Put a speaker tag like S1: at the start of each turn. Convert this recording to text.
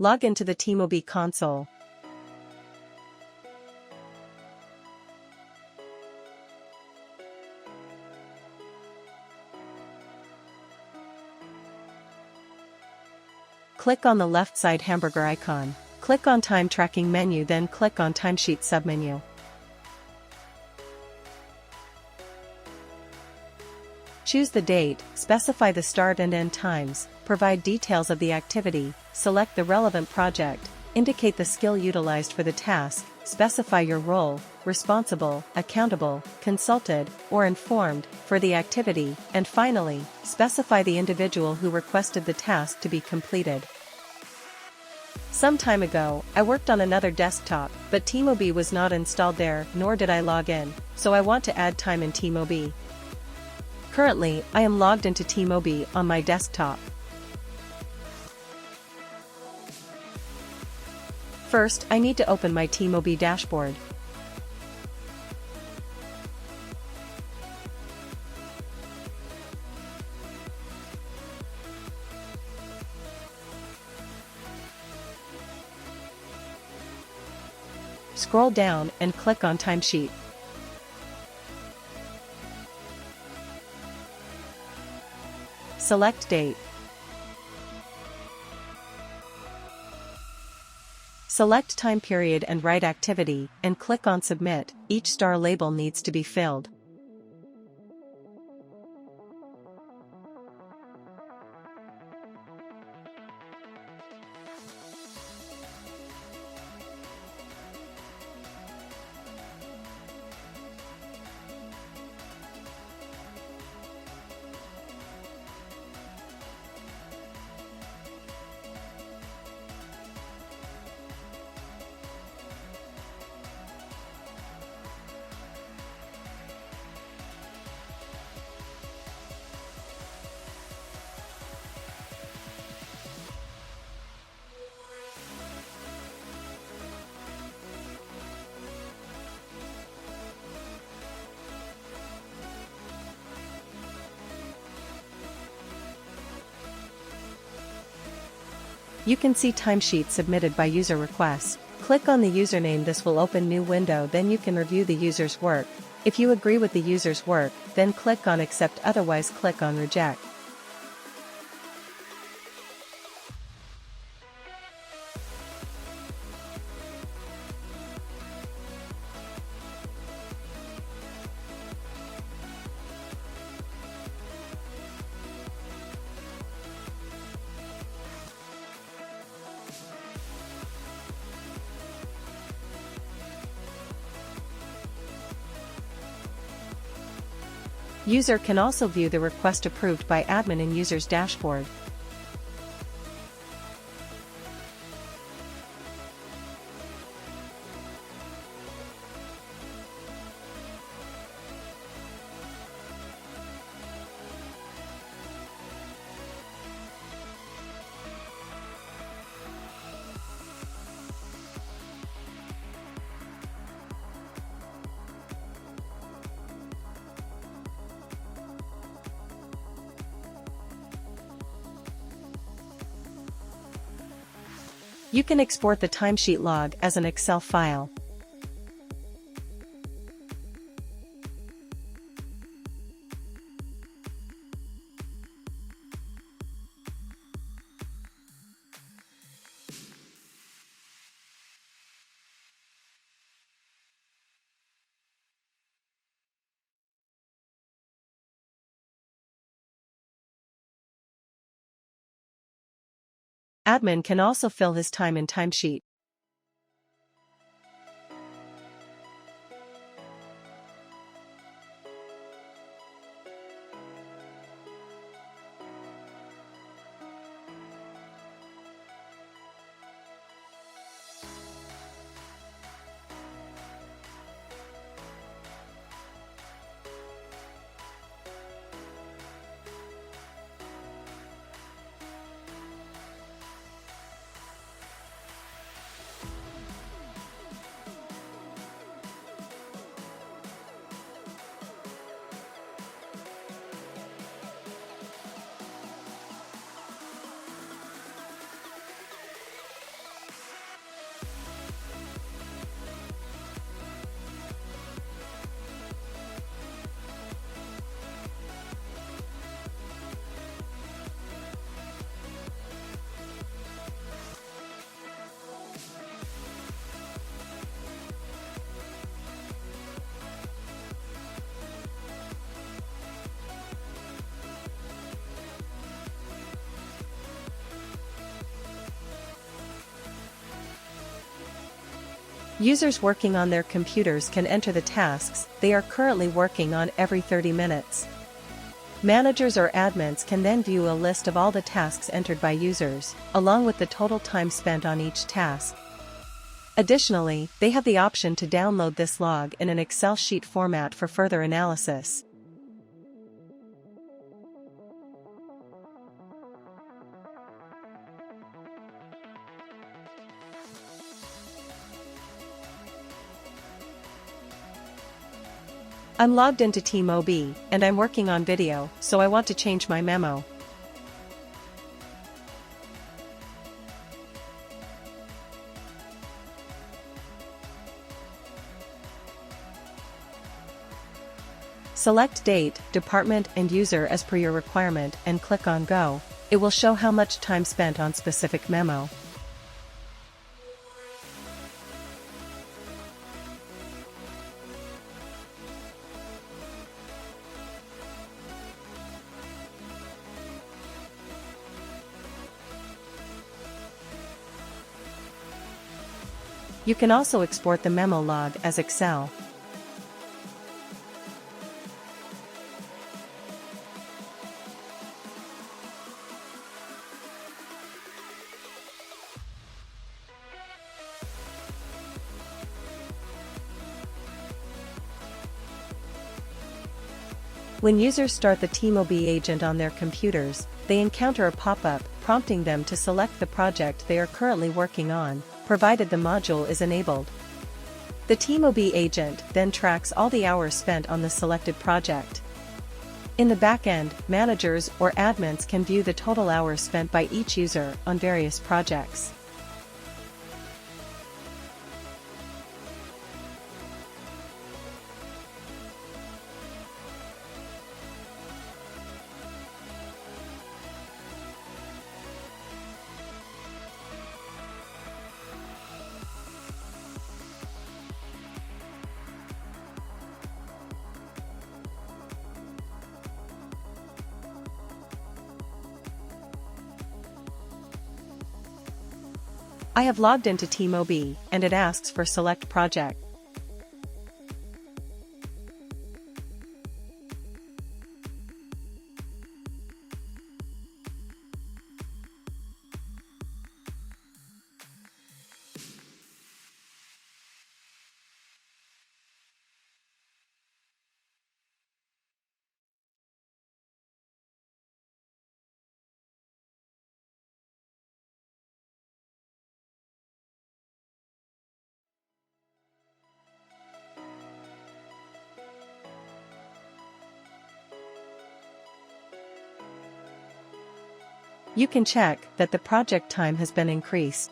S1: Log into the TeamOB console. Click on the left side hamburger icon. Click on Time Tracking menu, then click on Timesheet submenu. Choose the date, specify the start and end times, provide details of the activity, select the relevant project, indicate the skill utilized for the task, specify your role, responsible, accountable, consulted, or informed, for the activity, and finally, specify the individual who requested the task to be completed. Some time ago, I worked on another desktop, but TeamOB was not installed there, nor did I log in, so I want to add time in TeamOB. Currently, I am logged into TeamOB on my desktop. First, I need to open my TeamOB dashboard. Scroll down and click on Timesheet. Select date. Select time period and write activity, and click on Submit. Each star label needs to be filled. You can see timesheet submitted by user request. Click on the username. This will open new window, then you can review the user's work. If you agree with the user's work, then click on Accept, otherwise click on Reject. User can also view the request approved by admin in user's dashboard. You can export the timesheet log as an Excel file. Admin can also fill his time in timesheet. Users working on their computers can enter the tasks they are currently working on every 30 minutes. Managers or admins can then view a list of all the tasks entered by users, along with the total time spent on each task. Additionally, they have the option to download this log in an Excel sheet format for further analysis. I'm logged into TeamOB, and I'm working on video, so I want to change my memo. Select date, department and user as per your requirement and click on Go. It will show how much time spent on specific memo. You can also export the memo log as Excel. When users start the TeamOB agent on their computers, they encounter a pop-up prompting them to select the project they are currently working on, provided the module is enabled. The TeamOB agent then tracks all the hours spent on the selected project. In the backend, managers or admins can view the total hours spent by each user on various projects. I have logged into TeamOB, and it asks for Select Project. You can check that the project time has been increased.